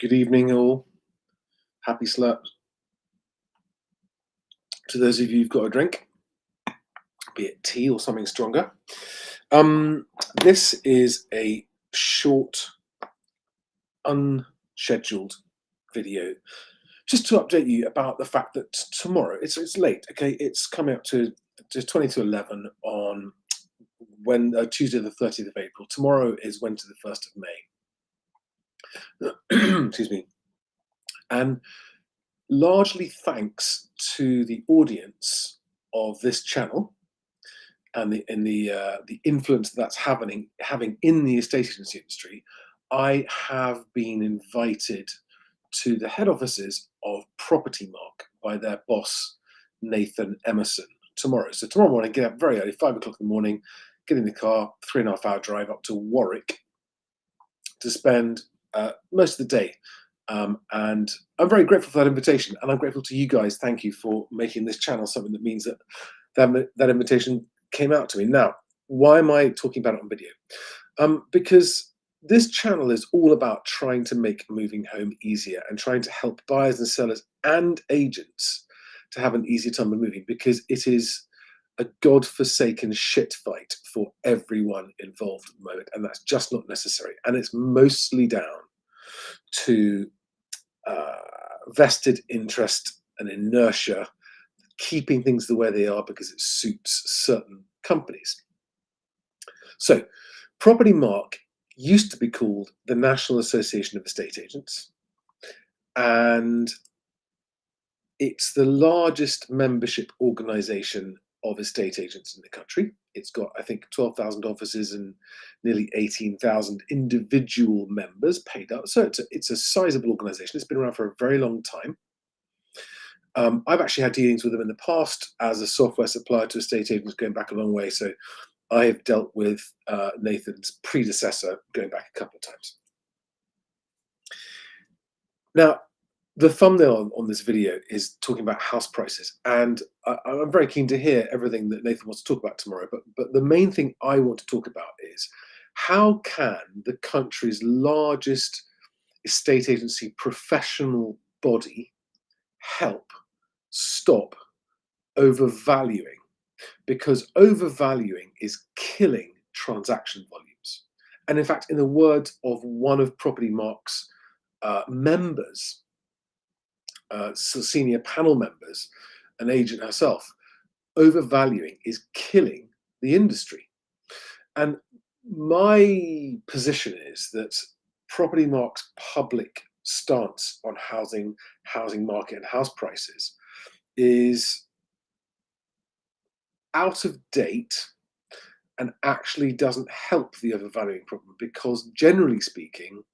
Good evening, all. Happy slap to those of you who've got a drink, be it tea or something stronger. This is a short, unscheduled video, just to update you about the fact that tomorrow it's late. Okay, it's coming up to just 20 to 11 on Tuesday the 30th of April. Tomorrow is Wednesday the 1st of May. Excuse me, and largely thanks to the audience of this channel and the influence that's having in the estate agency industry, I have been invited to the head offices of Propertymark by their boss, Nathan Emerson, tomorrow. So tomorrow morning, get up very early, 5 o'clock in the morning, get in the car, 3.5 hour drive up to Warwick to spend most of the day. And I'm very grateful for that invitation, and I'm grateful to you guys. Thank you for making this channel something that means that invitation came out to me. Now, why am I talking about it on video? Because this channel is all about trying to make moving home easier and trying to help buyers and sellers and agents to have an easier time of moving, because it is a godforsaken shit fight for everyone involved at the moment, and that's just not necessary. And it's mostly down to vested interest and inertia keeping things the way they are because it suits certain companies. So Propertymark used to be called the National Association of Estate Agents, and it's the largest membership organization of estate agents in the country. It's got, I think, 12,000 offices and nearly 18,000 individual members paid up. So it's a sizable organization. It's been around for a very long time. I've actually had dealings with them in the past as a software supplier to estate agents going back a long way. So I have dealt with Nathan's predecessor going back a couple of times. Now, the thumbnail on this video is talking about house prices, and I'm very keen to hear everything that Nathan wants to talk about tomorrow. But the main thing I want to talk about is how can the country's largest estate agency professional body help stop overvaluing? Because overvaluing is killing transaction volumes. And in fact, in the words of one of Propertymark's members, senior panel members, an agent herself, overvaluing is killing the industry. And my position is that Propertymark's public stance on housing market and house prices is out of date and actually doesn't help the overvaluing problem, because generally speaking,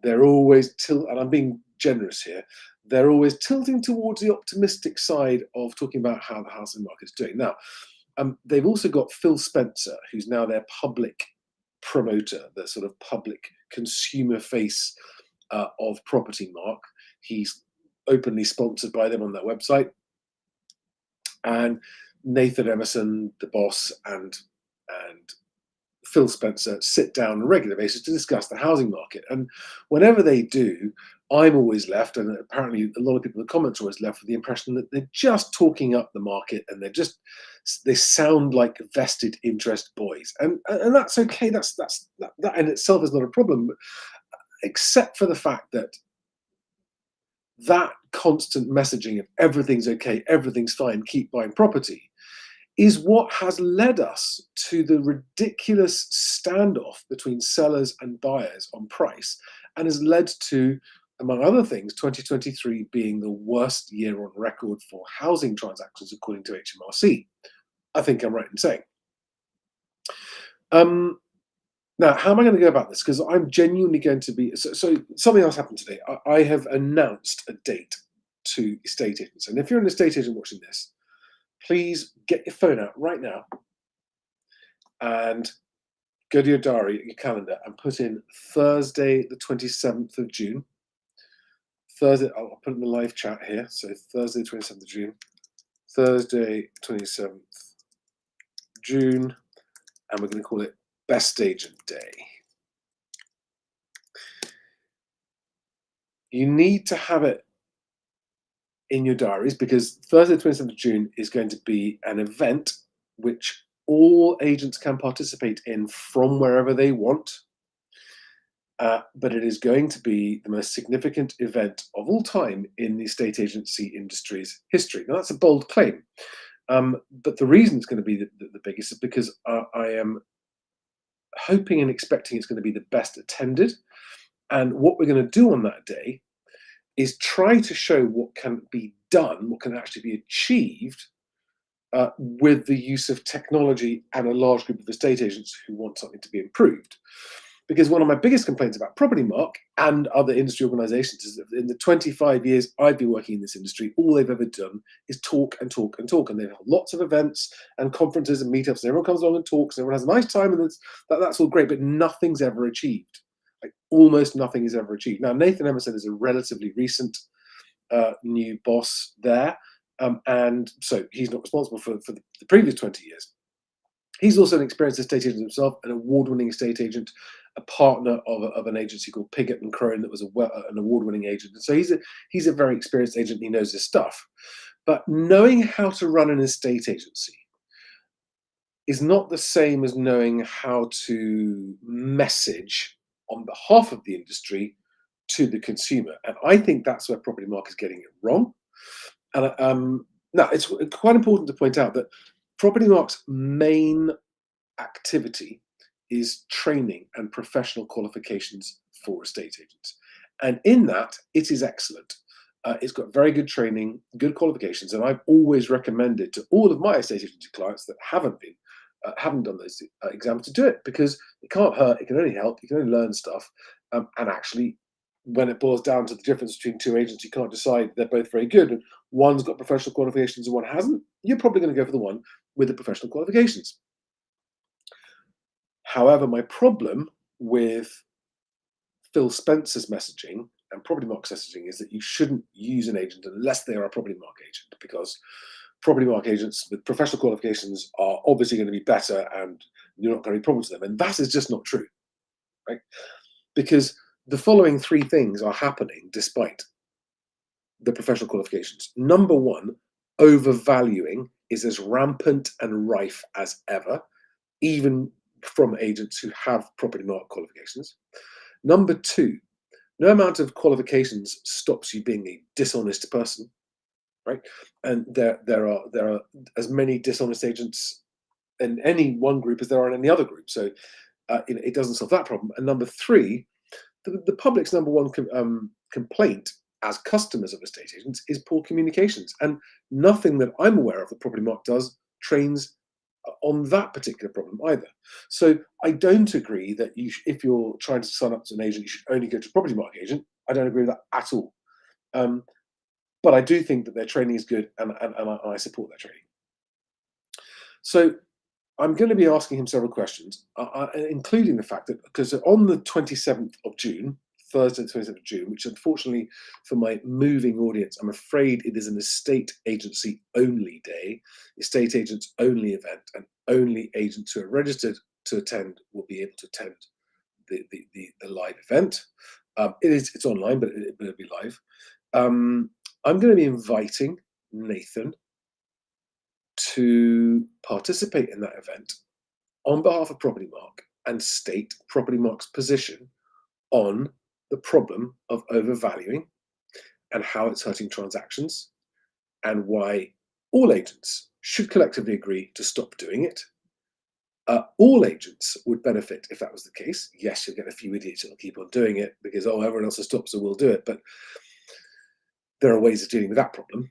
they're always and I'm being generous here, they're always tilting towards the optimistic side of talking about how the housing market is doing. Now, they've also got Phil Spencer, who's now their public promoter, the sort of public consumer face of Propertymark. He's openly sponsored by them on their website. And Nathan Emerson, the boss, and Phil Spencer sit down on a regular basis to discuss the housing market. And whenever they do, I'm always left, and apparently a lot of people in the comments are always left with the impression that they're just talking up the market, and they sound like vested interest boys. And that's okay. That in itself is not a problem, except for the fact that that constant messaging of everything's okay, everything's fine, keep buying property, is what has led us to the ridiculous standoff between sellers and buyers on price, and has led to, among other things, 2023 being the worst year on record for housing transactions, according to HMRC. I think I'm right in saying. Now, how am I going to go about this? Because I'm genuinely going to be... So something else happened today. I have announced a date to estate agents. And if you're an estate agent watching this, please get your phone out right now and go to your diary, your calendar, and put in Thursday, the 27th of June. Thursday, I'll put it in the live chat here. So Thursday, 27th of June. Thursday, 27th June. And we're going to call it Best Agent Day. You need to have it in your diaries because Thursday, the 27th of June is going to be an event which all agents can participate in from wherever they want. But it is going to be the most significant event of all time in the estate agency industry's history. Now, that's a bold claim. But the reason it's going to be the biggest is because I am hoping and expecting it's going to be the best attended. And what we're going to do on that day is try to show what can be done, what can actually be achieved with the use of technology and a large group of estate agents who want something to be improved. Because one of my biggest complaints about Propertymark and other industry organizations is that in the 25 years I've been working in this industry, all they've ever done is talk and talk and talk. And they've had lots of events and conferences and meetups, and everyone comes along and talks, and everyone has a nice time, and that's all great, but nothing's ever achieved. Like almost nothing is ever achieved. Now, Nathan Emerson is a relatively recent new boss there, and so he's not responsible for the previous 20 years. He's also an experienced estate agent himself, an award-winning estate agent, a partner of an agency called Pigott and Crone that was an award-winning agent. And so he's a very experienced agent. He knows his stuff. But knowing how to run an estate agency is not the same as knowing how to message on behalf of the industry to the consumer. And I think that's where Propertymark is getting it wrong. And now it's quite important to point out that Propertymark's main activity is training and professional qualifications for estate agents. And in that, it is excellent. It's got very good training, good qualifications, and I've always recommended to all of my estate agency clients that haven't done those exams to do it because it can't hurt. It can only help. You can only learn stuff, and actually, when it boils down to the difference between two agents, you can't decide they're both very good. And one's got professional qualifications and one hasn't. You're probably going to go for the one with the professional qualifications. However, my problem with Phil Spencer's messaging and Propertymark's messaging is that you shouldn't use an agent unless they are a Propertymark agent, because Propertymark agents with professional qualifications are obviously going to be better and you're not going to be problems with them. And that is just not true, right? Because the following three things are happening despite the professional qualifications. Number one, overvaluing is as rampant and rife as ever, even from agents who have Propertymark qualifications. Number two, no amount of qualifications stops you being a dishonest person, right? And there are as many dishonest agents in any one group as there are in any other group. So it doesn't solve that problem. And number three, the public's number one complaint as customers of estate agents is poor communications. And nothing that I'm aware of that Propertymark does trains on that particular problem either. So I don't agree that if you're trying to sign up to an agent, you should only go to a Propertymark agent. I don't agree with that at all. But I do think that their training is good, and I support their training. So I'm going to be asking him several questions, including the fact that because on the 27th of June, Thursday, the 27th of June, which unfortunately for my moving audience, I'm afraid it is an estate agency only day, estate agents only event, and only agents who are registered to attend will be able to attend the live event. It's online, but it'll be live. I'm going to be inviting Nathan to participate in that event on behalf of Propertymark and state Propertymark's position on the problem of overvaluing and how it's hurting transactions, and why all agents should collectively agree to stop doing it. All agents would benefit if that was the case. Yes, you'll get a few idiots that will keep on doing it because, oh, everyone else has stopped, so we'll do it. But there are ways of dealing with that problem.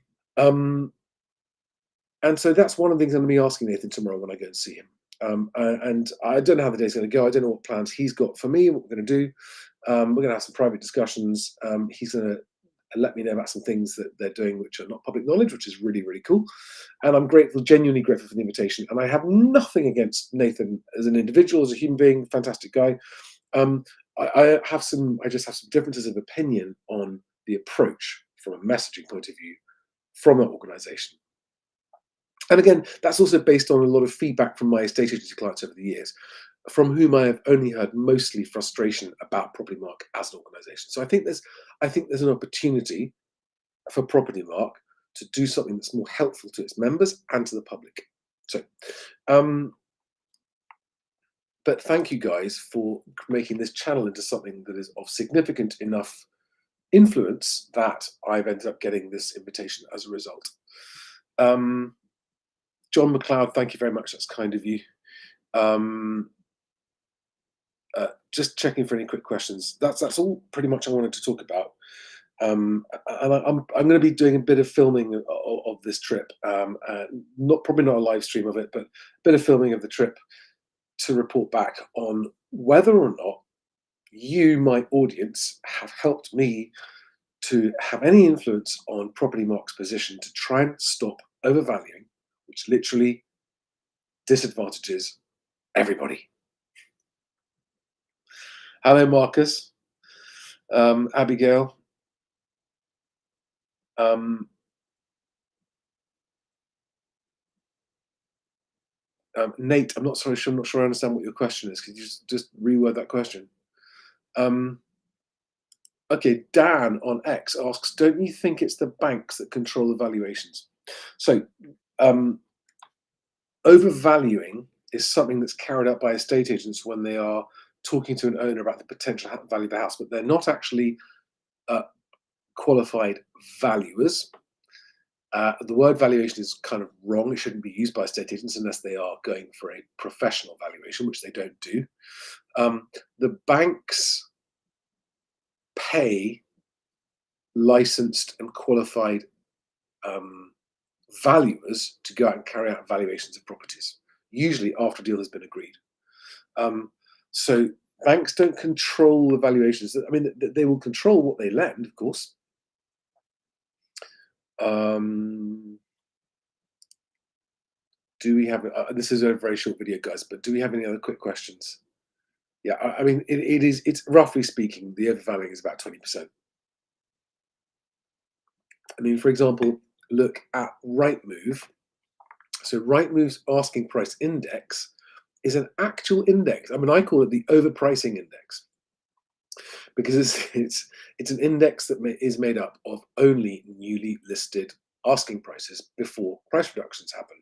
And so that's one of the things I'm going to be asking Nathan tomorrow when I go and see him. And I don't know how the day's going to go. I don't know what plans he's got for me, what we're going to do. We're going to have some private discussions. He's going to let me know about some things that they're doing which are not public knowledge, which is really, really cool. And I'm grateful, genuinely grateful for the invitation. And I have nothing against Nathan as an individual, as a human being, fantastic guy. I just have some differences of opinion on the approach from a messaging point of view from that organization. And again, that's also based on a lot of feedback from my estate agency clients over the years. from whom I have only heard mostly frustration about Propertymark as an organisation. So I think there's an opportunity for Propertymark to do something that's more helpful to its members and to the public. So, um, but thank you guys for making this channel into something that is of significant enough influence that I've ended up getting this invitation as a result. Um, John McLeod, thank you very much. That's kind of you. Um, just checking for any quick questions. That's all pretty much I wanted to talk about. And I'm going to be doing a bit of filming of this trip. Probably not a live stream of it, but a bit of filming of the trip to report back on whether or not you, my audience, have helped me to have any influence on Propertymark's position to try and stop overvaluing, which literally disadvantages everybody. Hello, Marcus, Abigail. Nate, I'm not sure I understand what your question is. Could you just reword that question? Okay, Dan on X asks, don't you think it's the banks that control the valuations? So, overvaluing is something that's carried out by estate agents when they are talking to an owner about the potential value of the house, but they're not actually qualified valuers. The word valuation is kind of wrong. It shouldn't be used by estate agents unless they are going for a professional valuation, which they don't do. The banks pay licensed and qualified valuers to go out and carry out valuations of properties, usually after a deal has been agreed. So banks don't control the valuations. I mean, they will control what they lend, of course. Do we have, this is a very short video, guys, but do we have any other quick questions? Yeah, I mean, it's roughly speaking, the overvaluing is about 20%. I mean, for example, look at Rightmove. So Rightmove's asking price index is an actual index. I mean, I call it the overpricing index because it's an index that is made up of only newly listed asking prices before price reductions happen.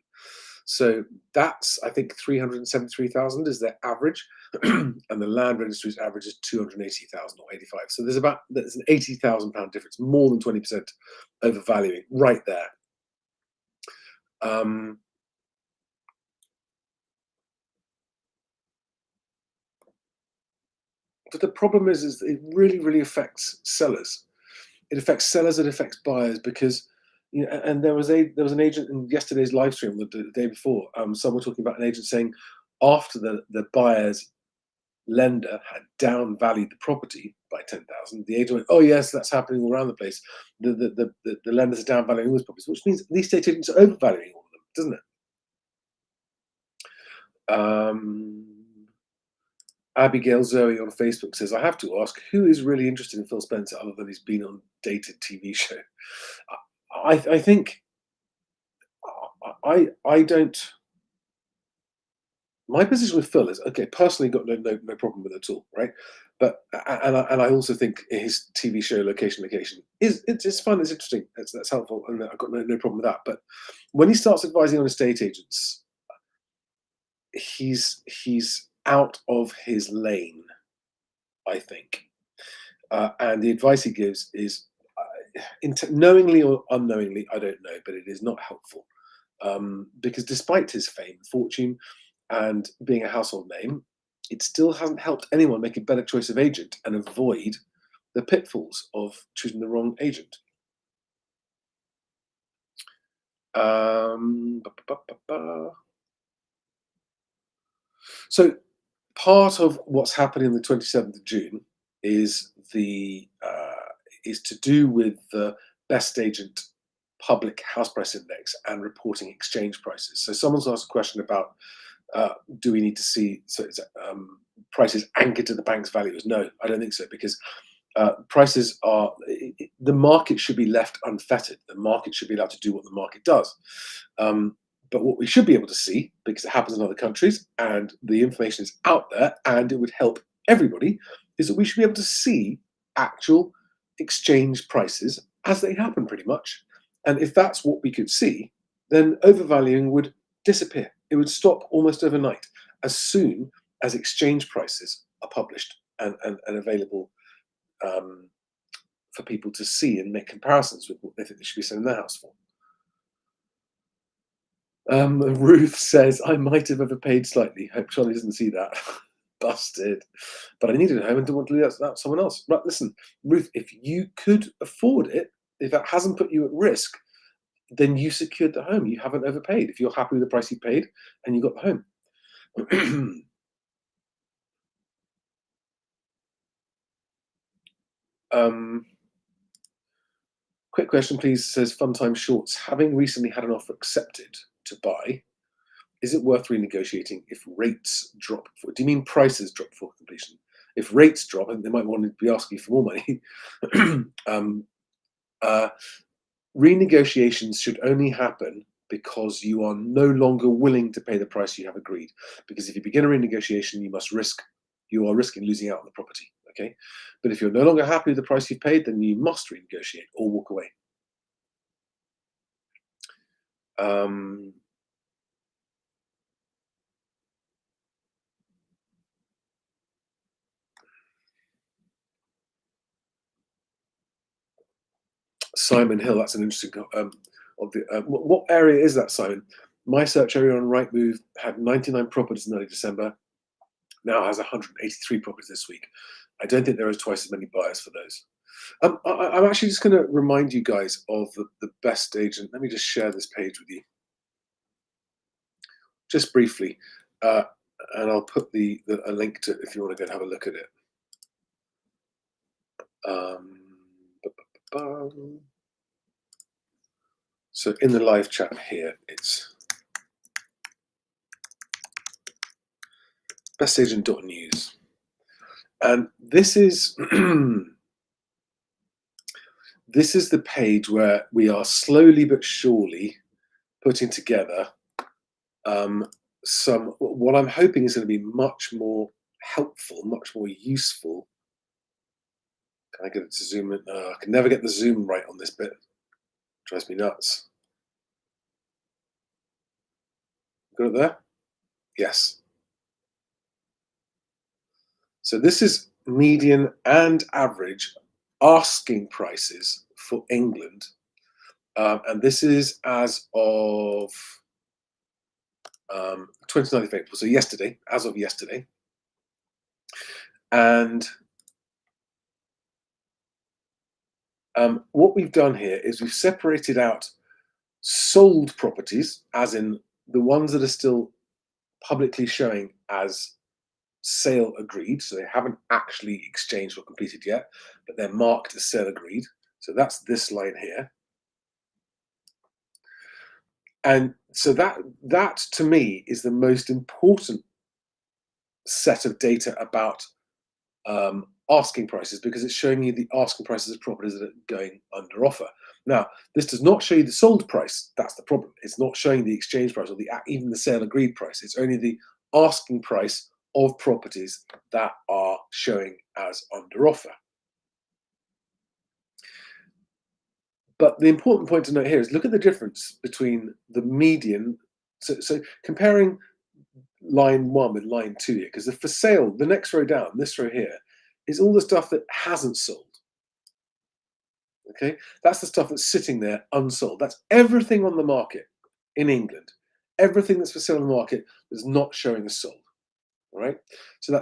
So that's, I think, 373,000 is their average, and the land registry's average is 280,000 or 85. So there's an £80,000 difference, more than 20% overvaluing right there. But the problem is it really affects sellers. It affects sellers, it affects buyers, because and there was an agent in yesterday's live stream, the day before, someone talking about an agent saying after the buyer's lender had downvalued the property by 10,000, the agent went, oh yes, that's happening all around the place. The lenders are downvaluing all these properties, which means these estate agents are overvaluing all of them, doesn't it? Abigail Zoe on Facebook says, I have to ask, who is really interested in Phil Spencer other than he's been on dated TV show? I think I don't. My position with Phil is, okay, personally got no problem with it at all, right? But and I also think his TV show location is it's fun, it's interesting, that's helpful, and I've got no problem with that. But when he starts advising on estate agents, he's out of his lane, I think. And the advice he gives is, knowingly or unknowingly, I don't know, but it is not helpful. Because despite his fame, fortune, and being a household name, it still hasn't helped anyone make a better choice of agent and avoid the pitfalls of choosing the wrong agent. So part of what's happening on the 27th of June is is to do with the best agent public house price index and reporting exchange prices. So someone's asked a question about do we need to see prices anchored to the bank's values? No, I don't think so, because prices are, the market should be left unfettered. The market should be allowed to do what the market does. But what we should be able to see, because it happens in other countries and the information is out there and it would help everybody, is that we should be able to see actual exchange prices as they happen pretty much. And if that's what we could see, then overvaluing would disappear. It would stop almost overnight as soon as exchange prices are published and available for people to see and make comparisons with what they think they should be selling their house for. Ruth says, I might have overpaid slightly. Hope Charlie doesn't see that. Busted. But I needed a home and didn't want to leave that to someone else. Right, listen, Ruth, if you could afford it, if that hasn't put you at risk, then you secured the home. You haven't overpaid. If you're happy with the price you paid and you got the home. Quick question, please, says Funtime Shorts. Having recently had an offer accepted to buy, is it worth renegotiating if rates drop? Do you mean prices drop before completion? If rates drop, and they might want to be asking for more money, renegotiations should only happen because you are no longer willing to pay the price you have agreed. Because if you begin a renegotiation, you are risking losing out on the property. Okay, but if you're no longer happy with the price you've paid, then you must renegotiate or walk away. Simon Hill, that's an interesting. What area is that, Simon? My search area on Rightmove had 99 properties in early December. Now has 183 properties this week. I don't think there is twice as many buyers for those. I'm actually just going to remind you guys of the best agent. Let me just share this page with you, just briefly, and I'll put a link to it if you want to go and have a look at it. So in the live chat here, it's bestagent.news. And this is this is the page where we are slowly but surely putting together what I'm hoping is going to be much more helpful, much more useful. Can I get it to zoom in? I can never get the zoom right on this bit. Drives me nuts. Got it there? Yes. So this is median and average asking prices for England. And this is as of 29th of April, so yesterday, as of yesterday. And what we've done here is we've separated out sold properties, as in the ones that are still publicly showing as sale agreed, so they haven't actually exchanged or completed yet, but they're marked as sale agreed. So that's this line here. And so that to me is the most important set of data about asking prices, because it's showing you the asking prices of properties that are going under offer. Now, this does not show you the sold price. That's the problem. It's not showing the exchange price or even the sale agreed price. It's only the asking price of properties that are showing as under offer. But the important point to note here is look at the difference between the median. So comparing line 1 with line 2 here, because for sale, the next row down, this row here, is all the stuff that hasn't sold. Okay, that's the stuff that's sitting there unsold. That's everything on the market in England. Everything that's for sale on the market is not showing as sold. All right, so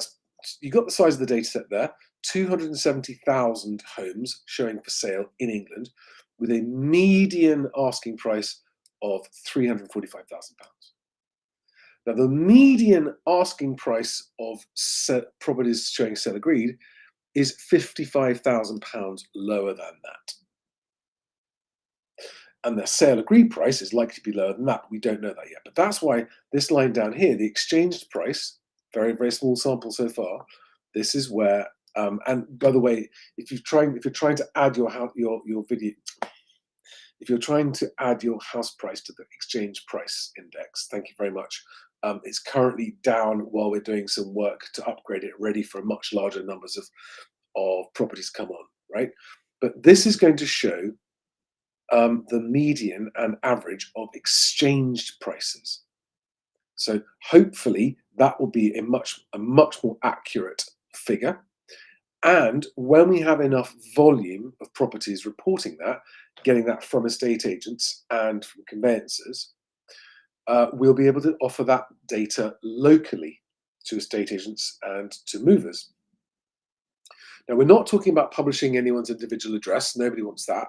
you got the size of the data set there. 270,000 homes showing for sale in England, with a median asking price of £345,000. Now, the median asking price of properties showing sale agreed is £55,000 lower than that. And the sale agreed price is likely to be lower than that, but we don't know that yet. But that's why this line down here, the exchanged price, very, very small sample so far, this is where, and by the way, if you're trying to add your video, if you're trying to add your house price to the exchange price index, thank you very much. It's currently down while we're doing some work to upgrade it, ready for much larger numbers of properties come on, right? But this is going to show the median and average of exchanged prices. So hopefully that will be a much more accurate figure. And when we have enough volume of properties reporting that, getting that from estate agents and from conveyancers, we'll be able to offer that data locally to estate agents and to movers. Now, we're not talking about publishing anyone's individual address. Nobody wants that,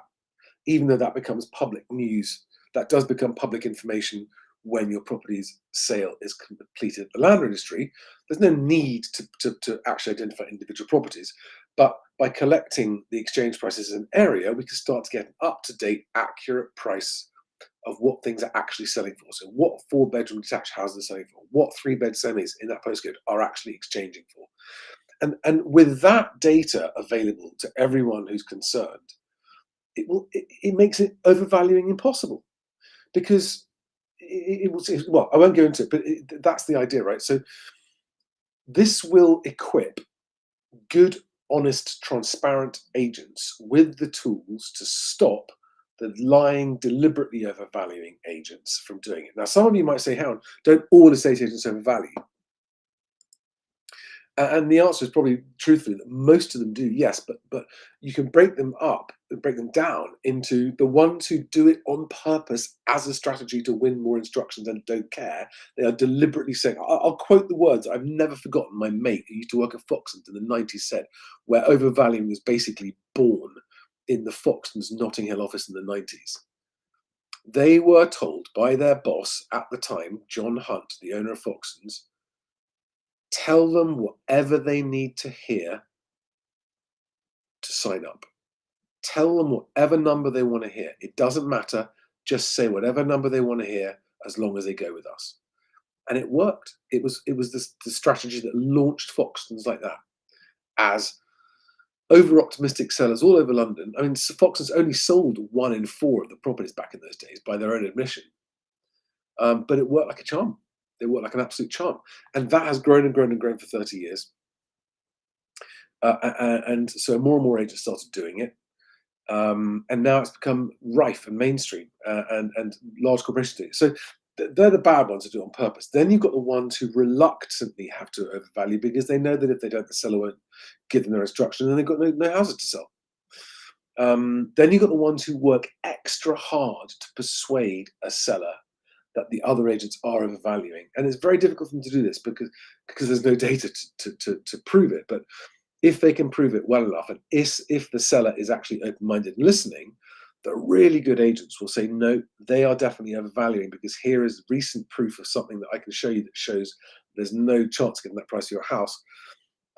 even though that becomes public news. That does become public information when your property's sale is completed at the land registry. There's no need to actually identify individual properties. But by collecting the exchange prices as an area, we can start to get an up-to-date, accurate price of what things are actually selling for. So what 4-bedroom detached houses are selling for, what 3-bed semis in that postcode are actually exchanging for. And with that data available to everyone who's concerned, it makes it overvaluing impossible, because well, I won't go into it, but that's the idea, right? So this will equip good, honest, transparent agents with the tools to stop the lying, deliberately overvaluing agents from doing it. Now, some of you might say, "How don't all estate agents overvalue?" And the answer is probably, truthfully, that most of them do, yes, but you can break them down into the ones who do it on purpose as a strategy to win more instructions and don't care. They are deliberately saying, I'll quote the words I've never forgotten. My mate who used to work at Foxtons in the 90s said, where overvaluing was basically born in the Foxtons Notting Hill office in the 90s. They were told by their boss at the time, John Hunt, the owner of Foxtons, tell them whatever they need to hear to sign up. Tell them whatever number they want to hear. It doesn't matter. Just say whatever number they want to hear as long as they go with us. And it worked. It was the strategy that launched Foxtons like that, as over-optimistic sellers all over London. I mean, Foxtons only sold 1 in 4 of the properties back in those days by their own admission. But it worked like a charm. They work like an absolute charm. And that has grown and grown and grown for 30 years. And so more and more agents started doing it. And now it's become rife and mainstream, and large corporations do it. So they're the bad ones who do it on purpose. Then you've got the ones who reluctantly have to overvalue because they know that if they don't, the seller won't give them their instruction, and they've got no houses to sell. Then you've got the ones who work extra hard to persuade a seller that the other agents are overvaluing, and it's very difficult for them to do this because there's no data to prove it. But if they can prove it well enough, and if the seller is actually open-minded and listening, the really good agents will say, no, they are definitely overvaluing, because here is recent proof of something that I can show you that shows there's no chance of getting that price of your house.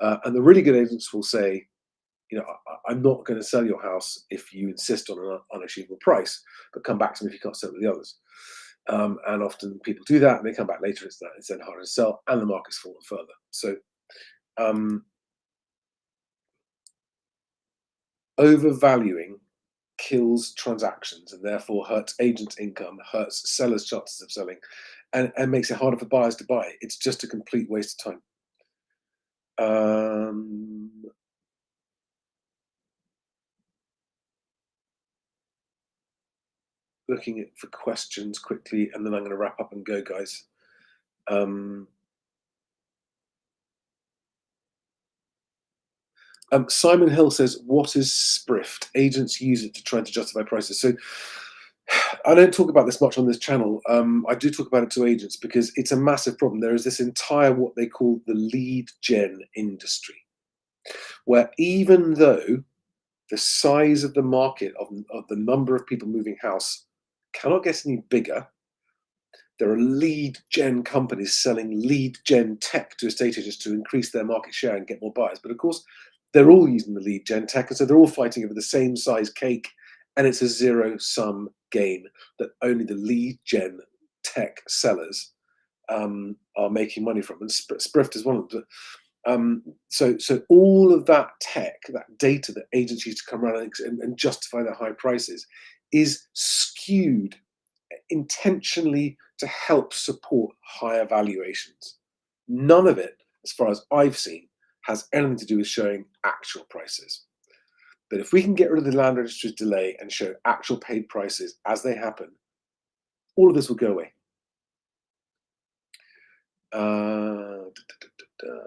And the really good agents will say, I'm not going to sell your house if you insist on an unachievable price, but come back to me if you can't sell it with the others. And often people do that, and they come back later. It's then harder to sell, and the market's fallen further. So overvaluing kills transactions and therefore hurts agents' income, hurts sellers' chances of selling, and makes it harder for buyers to buy. It's just a complete waste of time. Looking for questions quickly, and then I'm going to wrap up and go, guys. Simon Hill says, what is SPRIFT? Agents use it to try to justify prices. So I don't talk about this much on this channel. I do talk about it to agents because it's a massive problem. There is this entire, what they call the lead gen industry, where even though the size of the market of the number of people moving house cannot get any bigger, there are lead gen companies selling lead gen tech to estate agents to increase their market share and get more buyers. But of course, they're all using the lead gen tech, and so they're all fighting over the same size cake, and it's a zero-sum game that only the lead gen tech sellers are making money from, and Sprift is one of them. So all of that tech, that data that agents use to come around and justify their high prices, is skewed intentionally to help support higher valuations. None of it, as far as I've seen, has anything to do with showing actual prices. But if we can get rid of the land registry's delay and show actual paid prices as they happen, all of this will go away. Uh, da, da, da, da, da.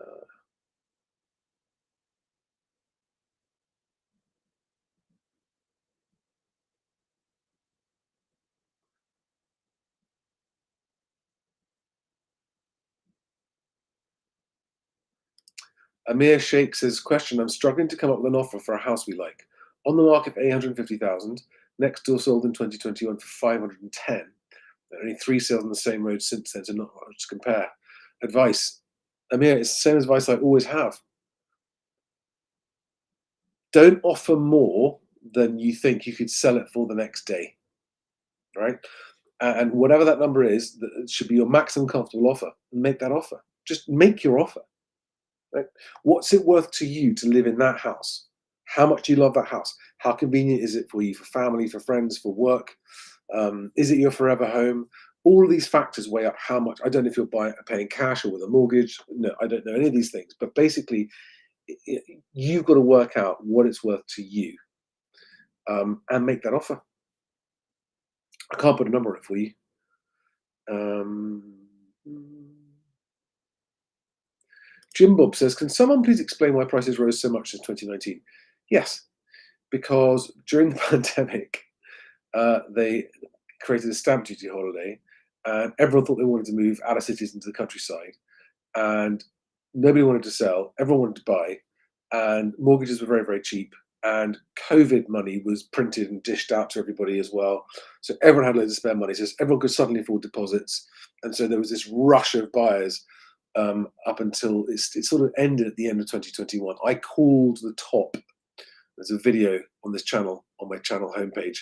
Amir Sheikh says, question, I'm struggling to come up with an offer for a house we like. On the market for 850,000, next door sold in 2021 for 510. There are only 3 sales on the same road since then, so not much to compare. Advice. Amir, it's the same advice I always have. Don't offer more than you think you could sell it for the next day, right? And whatever that number is, that should be your maximum comfortable offer. Make that offer. Just make your offer. Right? What's it worth to you to live in that house? How much do you love that house? How convenient is it for you, for family, for friends, for work? Is it your forever home? All of these factors weigh up how much. I don't know if you're paying cash or with a mortgage. No, I don't know any of these things. But basically, you've got to work out what it's worth to you and make that offer. I can't put a number on it for you. Jim Bob says, can someone please explain why prices rose so much since 2019? Yes, because during the pandemic, they created a stamp duty holiday, and everyone thought they wanted to move out of cities into the countryside, and nobody wanted to sell, everyone wanted to buy, and mortgages were very, very cheap, and COVID money was printed and dished out to everybody as well. So everyone had loads of spare money, so everyone could suddenly afford deposits, and so there was this rush of buyers up until it sort of ended at the end of 2021. I called the top. There's a video on this channel, on my channel homepage,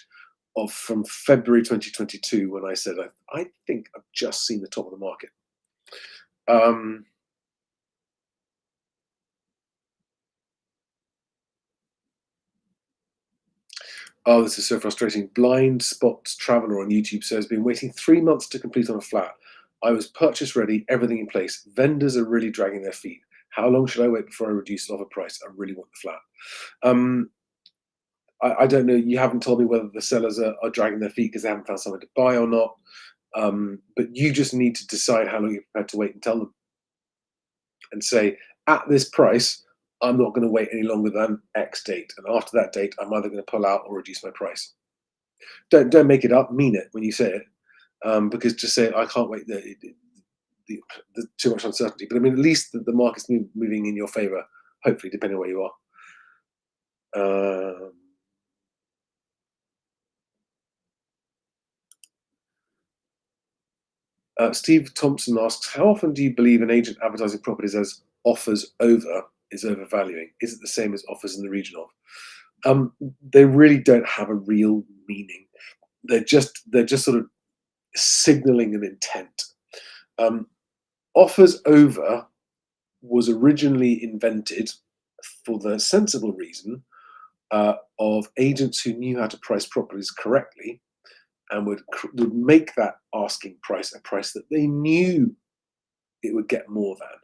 from February 2022 when I said, I think I've just seen the top of the market. Oh, this is so frustrating. Blind Spots Traveller on YouTube says, been waiting 3 months to complete on a flat. I was purchase ready, everything in place. Vendors are really dragging their feet. How long should I wait before I reduce the offer price? I really want the flat. I don't know. You haven't told me whether the sellers are dragging their feet because they haven't found someone to buy or not. But you just need to decide how long you're prepared to wait and tell them. And say, at this price, I'm not going to wait any longer than X date. And after that date, I'm either going to pull out or reduce my price. Don't make it up. Mean it when you say it. Because just say, I can't wait. The too much uncertainty. But I mean, at least the market's moving in your favor, hopefully, depending on where you are. Steve Thompson asks, how often do you believe an agent advertising properties as offers over is overvaluing? Is it the same as offers in the region of? They really don't have a real meaning. They're just sort of signaling an intent. Offers over was originally invented for the sensible reason of agents who knew how to price properties correctly and would make that asking price a price that they knew it would get more than.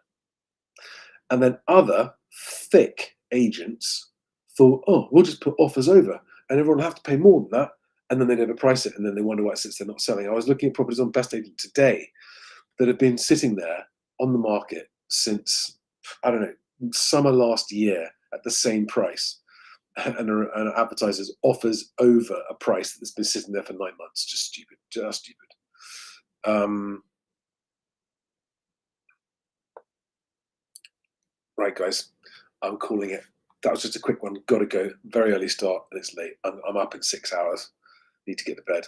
And then other thick agents thought, oh, we'll just put offers over and everyone will have to pay more than that. And then they overprice it and then they wonder why it sits there not selling. I was looking at properties on Best Agent today that have been sitting there on the market since, I don't know, summer last year at the same price. And advertisers offers over a price that's been sitting there for 9 months. Just stupid, just stupid. Right, guys, I'm calling it. That was just a quick one. Got to go. Very early start, and it's late. I'm up in 6 hours. Need to get to bed.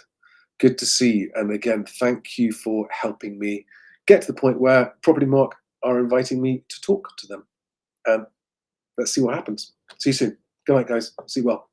Good to see you. And again, thank you for helping me get to the point where Propertymark are inviting me to talk to them. And let's see what happens. See you soon. Good night, guys. See you well.